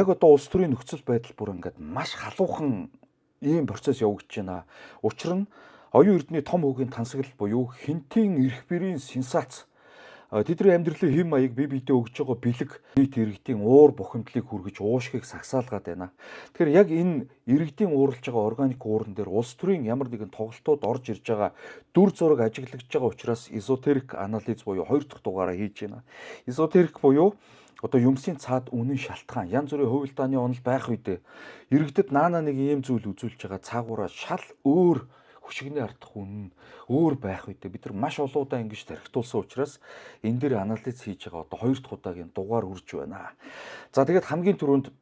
Яг одоо улс төрийн нөхцөл байдал бүр ингээд маш халуухан ийм процесс явагдаж байна. Учир нь оюун эрдэнэ том хүүгийн тансаглал буюу хинтийн эрх бэрийн сенсац тэдний амьдралын хэм маяг бие биедээ өгж байгаа бэлэг нийт иргэдийн уур бухимдлыг хүргэж уушгийг сагсаалгаад байна. Тэгэхээр яг энэ иргэдийн ууралж байгаа органик ууран дээр улс төрийн ямар нэгэн тоглолтууд орж ирж байгаа дүр зураг ажиглагдж байгаа учраас эзотерик анализ буюу 2 дахь дугаараа хийж байна. Эзотерик буюу одоо юмсын цаад үнэн шалтгаан янз бүрийн хувилдааны онол байх үедээ иргэдэд наана нэг ийм зүйл үзүүлж байгаа цаагаараа шал өөр хөшигний ардах үнэн өөр байх үедээ бид нар маш олон удаа ингэж тархитуулсан учраас энэ дээр анализ хийж байгаа одоо 2 дахь удаагийн дугаар үрж байна. За тэгээд хамгийн түрүүнд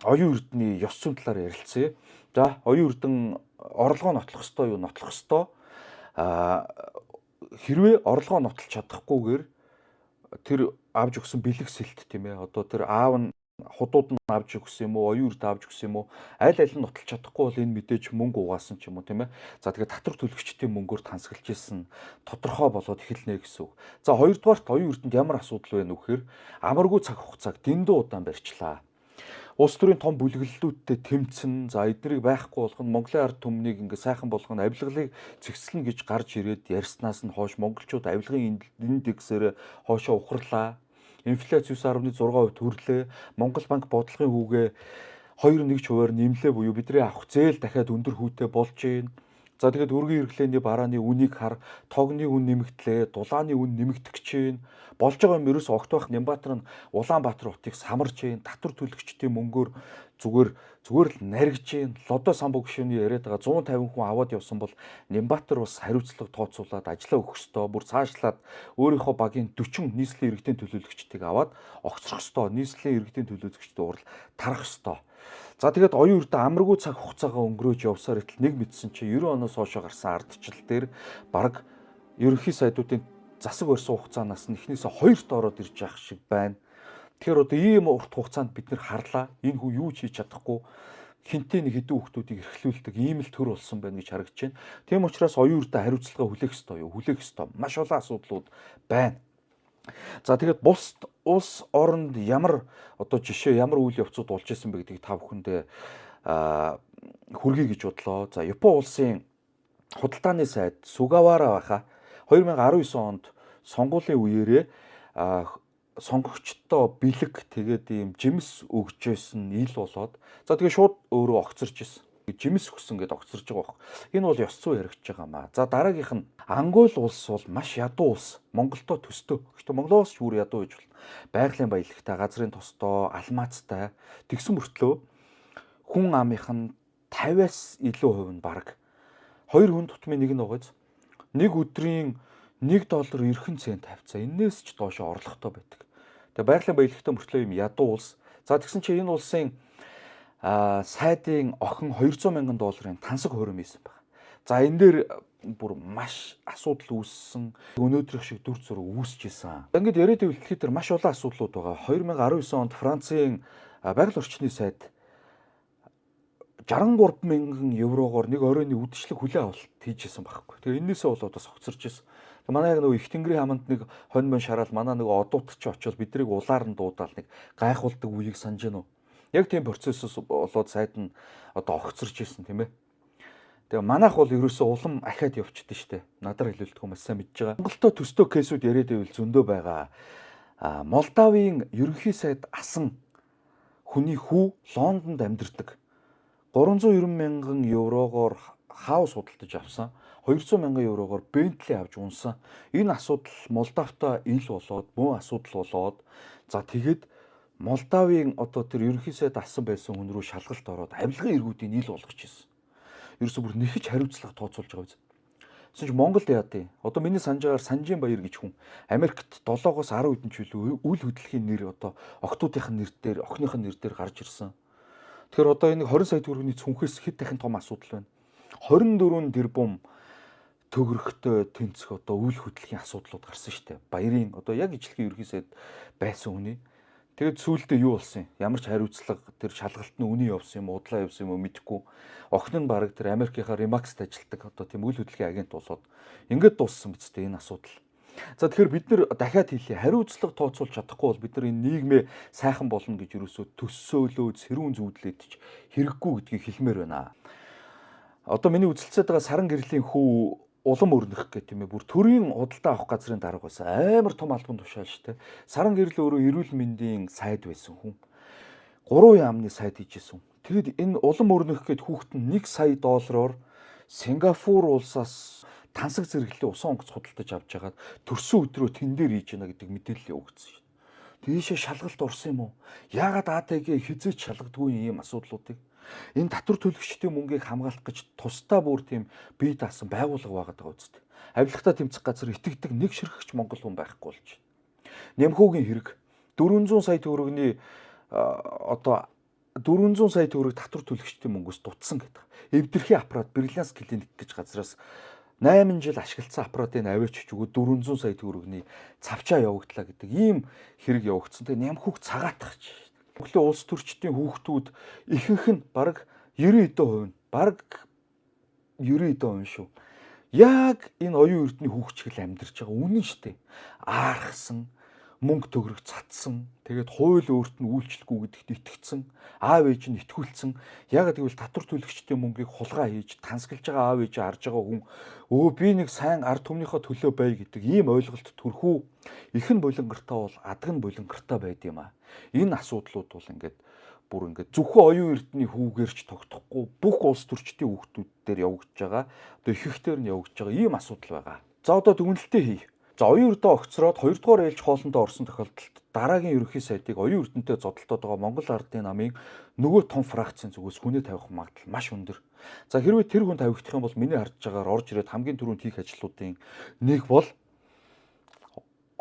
оюун эрдэнэ ёс зүйн талаар ярилцъя. За оюун эрдэнэ орлогоо нотлох ёстой юу нотлох ёстой. Хэрвээ орлогоо нотолж чадахгүйгээр тэр авж өгсөн бэлэг сэлт тийм ээ одоо тэр аав нь худууд нь авч өгсөн юм уу оюун эрдэнэ авч өгсөн юм уу аль аль нь нотолж чадахгүй бол энэ мэдээж мөнгө угаасан ч юм уу тийм ээ за тэгээд татвар төлөгчдийн мөнгөөр тансаглаж ирсэн тодорхой болоод эхэлнэ гэсэн үг. За хоёрдугаарт оюун эрдэнэд ямар асуудал байна вэ гэхээр амаргүй цаг хугацааг дэндүү удаан барьчлаа. Улс төрийн том бүлэглэлүүдтэй тэмцэн за эднийг байхгүй болгох нь Монголын ард түмнийг ингээ сайхан болгох нь авилгалыг зэгцлэн гэж гарч ирээд ярьснаас нь хойш монголчууд авилгын индексээр хоошоо ухарлаа. Инфляц 9.6% төрлөө. Монгол банк бодлогын хүүгээ 2.1%-аар нэмлээ буюу бидний авах зээл дахиад өндөр хүүтэй болж байна. За тэгээд өргөн хэрэглээний барааны үнийг хар, тогны үн нэмэгдлээ, дулааны үн нэмэгдэх гэж байна. Болж байгаа юм ерөөс огт байх Нямбатар нь Улаанбаатар хотыг самарж байна. Татвар төлөгчдийн мөнгөөр зүгээр л наригж байна. Лодо самбуу гишүүний яриад байгаа 150 хүн аваад явсан бол Нямбатар бас хариуцлага тооцоолоод ажиллаа өгөх ёстой. Бүр цаашлаад өөрийнхөө багийн 40 нийслэлийн иргэдийн төлөөлөгчдийг аваад огцрох ёстой. Нийслэлийн иргэдийн төлөөлөгчдийн урал тарах ёстой. За тэгээд оюун эрдэнэ амаргүй цаг хугацаагаа өнгөрөөж явсаар итэл нэг мэдсэн чи 90 оноос хойш гарсан ардчил дээр баг ерөнхий сайдуудын засаг барьсан хугацаанаас нь эхнээсээ 2-т ороод ирж явах шиг байна. Тэгэхээр одоо ийм урт хугацаанд бид нэр харлаа. Энэ хүн юу ч хийж чадахгүй хинтээ нэг хэдэн хүмүүсийг эрхлүүлдэг ийм л төр болсон байна гэж харагдаж байна. Тийм учраас оюун эрдэнэ хариуцлага хүлээх ёстой юу? Хүлээх ёстой. Маш олон асуудлууд байна. За тэгээд бус улс оронд ямар одоо жишээ ямар үйл явцууд болж исэн бэ гэдгийг та бүхэндээ хүргэе гэж бодлоо. За Япон улсын худалдааны сайд Сугавара байха 2019 онд сонгуулийн үеэрээ сонгогчдоо бэлэг тэгээд ийм жимс өгж байсан ил болоод за тэгээд шууд өөрөө огцорч исэн. Жимс өгсөн гэдээ огцорж байгаа байхгүй. Энэ бол ёс зүй яригдж байгаа маа. За дараагийнх нь Ангол улс бол маш ядуу улс. Монголдоо төстөө. Гэхдээ Монголоос ч бүр ядуу гэж болно. Байгалийн баялагтай, газрын тостой, алмаацтай. Тэгсэн мөртлөө хүн амынх нь 50-аас илүү хувь нь бараг 2 хүн тутмын нэг нь байгааз нэг өдрийн $1 эрхэн цент тавьцаа. Энээс ч доошо орлоготой байдаг. Тэгээ байгалийн баялагтай мөртлөө юм ядуу улс. За тэгсэн чинь энэ улсын сайдын охин $200,000 тансаг хуурам хийсэн байна. За энэ дээр бүр маш асуудал үүссэн. Өнөөдрийнх шиг дүр зураг үүсэж исэн. Ингээд яриад ивэл тэр маш олон асуудлууд байгаа. 2019 онд Францын байгаль орчны сайд 63,000 еврогоор нэг оройны үдшилэг хүлээн авалт хийжсэн байхгүй. Тэгээ энээсээ болоод бас огцорч исэн. Манай яг нөгөө их тэнгэрийн хаманд нэг хонь шараал манай нөгөө одууд ч очиод бидрийг улаар нь дуудаал нэг гайхуулдаг үеийг санаж байна уу? Яг тийм процессос болоод сайд нь одоо огцорч исэн тийм ээ. Тэгээ манайх бол ерөөсөө улам ахиад явчихдээ штэ. Надар хэлүүлдэг хүмүүс сайн мэдж байгаа. Монголдо төстөө кейсүүд яриад байвал зөндөө байгаа. Молдавийн ерөнхий сайд асан хүний хүү Лондонд амьдардаг. 390,000 еврогоор хаус худалдаж авсан. 200,000 еврогоор Бентли авч унсан. Энэ асуудал Молдавтай ил болоод, мөн асуудал болоод за тэгээд Молдавийн одоо тэр ерөнхий сайд асан байсан хүн рүү шалгалт ороод авилгын эргүүдийг ил болгочихсон. Ерөөсө бүр нэхэж хариуцлага тооцоолж байгаа биз. Тэсч Монголд яадیں۔ Одоо миний санджаагаар Санжийн баяр гэж хүн Америкт 7-оос 10 хэдэн жилийн үйл хөдлөлийн нэр одоо октоодынхын нэр дээр, охиныхын нэр дээр гарч ирсэн. Тэгэхээр одоо энэ 20 сая төгрөгийн цүнхээс хэд дахин том асуудал байна. 24 тэрбум төгрөгтэй тэнцэх одоо үйл хөдлөлийн асуудлууд гарсан шүү дээ. Баярын одоо яг ижлэгийн ерөнхий сайд байсан хүний. Тэгээд сүүлдээ юу болсон юм? Ямар ч хариуцлага тэр шалгалт нь үнэн явсан юм уу, удлаа явсан юм уу мэдэхгүй. Охин нь баг тэр Америкийнхаа Remax-д ажилладаг одоо тийм үйл хөдлөлийн агент болоод ингээд дууссан биз дээ энэ асуудал. За тэгэхээр бид нэр дахиад хэлье. Хариуцлага тооцоолж чадахгүй бол бид нар энэ нийгмээ сайхан болно гэж юусоо төссөөлөө цэрүүн зүүдлээд ч хэрэггүй гэдгийг хэлмээр байна. Одоо миний үзэлцээд байгаа саран гэрлийн хүү улам өрнөх гэх тийм ээ. Бүр төрийн худалдаа авах газрын дарга байсан. Амар том албан тушаалч те. Саран гэрэл өөрөө эрүүл мэндийн сайд байсан хүн. 3 яамны сайд хийжсэн. Тэгэд энэ улам өрнөх гэд хүүхэд нь 1 сая доллараар Сингапур улсаас тансаг зэрэглэлийн усан онгоц худалдаж авч жагаад төрсөн өдрөө тэн дээр хийж гэнэ гэдэг мэдээлэл өгсөн шин. Тийшээ шалгалт орсон юм уу? Яагаад АТГ хизээч шалгадгүй ийм асуудлуудыг? Энэ татвар төлөгчдийн мөнгийг хамгаалах гэж тусдаа бүр тийм бие даасан байгууллага байгаад байгаа үстэй. Авилгатаа тэмцэх газар итгэдэг нэг ширхэгч монгол хүн байхгүй болж байна. Нямхуугийн хэрэг 400 сая төгрөгийн одоо 400 сая төгрөг татвар төлөгчдийн мөнгөөс дутсан гэдэг. Эвдэрхийн аппарат Бриллианс клиник гэж газраас 8 жил ашигласан аппаратыг аваач өгөө 400 сая төгрөгийн цавчаа явагдлаа гэдэг ийм хэрэг явагдсан. Тэгээ нямхууг цагаатгах. Монголын улс төрчдийн хүүхдүүд ихэнх нь бараг 90% бараг 90% шүү. Яг энэ оюун эрдний хүүхчгэл амьдарч байгаа үнэн штэ. Аархсан, мөнгө төгрөг цацсан, тэгээд хууль өөрт нь үйлчлэхгүй гэдэгт итгэцэн, аав ээж нь итгүүлсэн. Яг гэвэл татвар төлөгчдийн мөнгийг хулгай хийж тансаглаж байгаа аав ээж харж байгаа хүн би нэг сайн ард түмнийхөө төлөө бай гэдэг ийм ойлголт төрхүү. Ихэн булангартай бол адаг нь булангартай байд юм а. Энэ асуудлууд бол ингээд бүр ингээд зөвхөн оюун эрдний хүүгээрч тогтохгүй бүх улс төрчдийн хүүхдүүд дээр явагдаж байгаа. Одоо ихэнхээр нь явагдаж байгаа ийм асуудал байгаа. За одоо дүгнэлтээ хий. За оюун эрдээ огцроод 2 дугаар ээлж хоолндоо орсон тохиолдолд дараагийн ерөнхий сайдыг оюун эрдэнэтэй зодтолтоод байгаа Монгол Ардын намын нөгөө том фракцийн зүгээс хүнээ тавих магадлал маш өндөр. За хэрвээ тэр хүн тавигдах юм бол миний харж байгаагаар орж ирээд хамгийн түрүүнд хийх ажлуудын нэг бол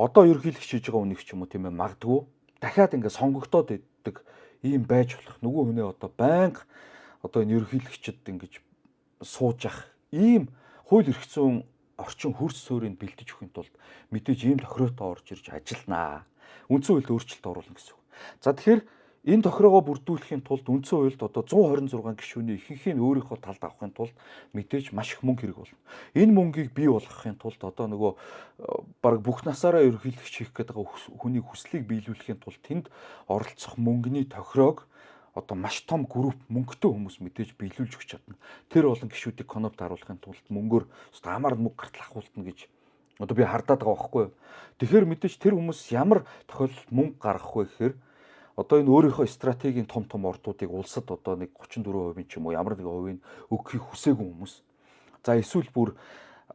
одоо ерөнхийлөгч хийж байгаа үнийг ч юм уу тийм ээ магадгүй дахиад ингээд сонгогдоод иддэг ийм байж болох. Нөгөө хүнээ одоо байнга одоо энэ ерөнхийлөгчд ингэж сууж ах ийм хууль эрх зүйн орчин хөрс суурийг бэлдэж өгөхин тулд мэдээж ийм тохиротой орж ирж ажилланаа. Үндсэн хуульд өөрчлөлт оруулна гэсэн үг. За тэгэхээр энэ тохироогоо бүрдүүлэхийн тулд үндсэн хуульд одоо 126 гишүүний ихэнхийг өөрийнхөө талд авахын тулд мэдээж маш их мөнгө хэрэг болно. Энэ мөнгийг бий болгохын тулд одоо нөгөө баг бүх насаараа ерөнхийлөгч хийх гэдэг хүний хүслийг биелүүлэхийн тулд тэнд оролцох мөнгөний тохироог одоо маш том групп мөнгөтэй хүмүүс мэдээж биелүүлж өгч чадна. Тэр болон гишүүдийг конопт харуулахын тулд мөнгөөр амар мөнгө гартал ахуулна гэж одоо би хардаад байгаа байхгүй юу. Тэгэхээр мэдээж тэр хүмүүс ямар тохиолдолд мөнгө гаргах вэ гэхээр одоо энэ өөрийнхөө стратегийн том ордуудыг улсад одоо нэг 34% ч юм уу ямар нэгэн хувийг өгөхийг хүсээгүй хүмүүс. За эсвэл бүр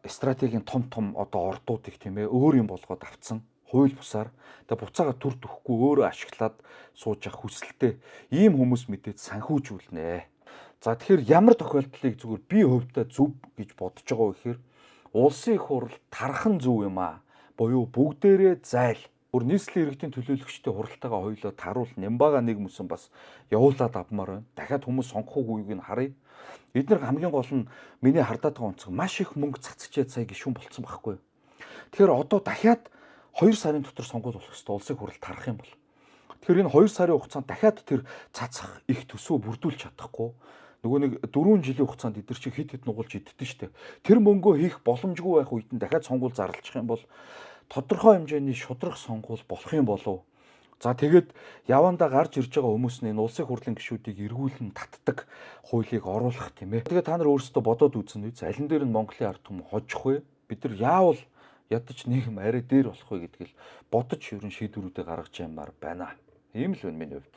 стратегийн том одоо ордуудыг тийм ээ өөр юм болгоод авцсан. Хууль бусаар тэгээ буцаага төр төхгүй өөрөө ашиглаад сууж явах хүсэлтэй ийм хүмүүс мэдээд санхүүжүүлнэ. За тэгэхээр ямар тохиолдлыг зүгээр би хувьдаа зөв гэж бодож байгаа вэ гэхээр улсын их хурл тархан зөв юм аа. Буюу бүгдээрээ зайл. Бүр нийслэлийн иргэдийн төлөөлөгчтэй хуралтайгаа хоёулаа таруул Нямбага нэг мөсөн бас явуулаад авмаар байна. Дахиад хүмүүс сонгох үгийг нь харъя. Эдгээр хамгийн гол нь миний хардаад байгаа онцгой маш их мөнгө цацчихээд сая гишүүн болцсон байхгүй. Тэгэхээр одоо дахиад 2 сарын дотор сонгуул болох ёстой улсын хурал тарах юм бол. Тэгэхээр энэ 2 сарын хугацаанд дахиад тэр цацах их төсөө бүрдүүлж чадахгүй. Нөгөө нэг 4 жилийн хугацаанд эдгээр чи хэд нугуулж иддэн штэ. Тэр мөнгөө хийх боломжгүй байх үед нь дахиад сонгуул зарлчих юм бол тодорхой хэмжээний шудрах сонгуул болох юм болов. За тэгээд явандаа гарч ирж байгаа хүмүүс нь энэ улсын хурлын гишүүдийг эргүүлэн татдаг хуулийг оруулах тийм ээ. Тэгээд та нар өөрсдөө бодоод үзэн үү? Алин дээр нь Монголын ард түмэн хожих вэ? Бид нар яавал ядаж нийгэм арай дээр болох вэ гэдгийг бодож ерөн шийдвэрүүдээ гаргаж ямаар байна. Ийм л байна миний хувьд.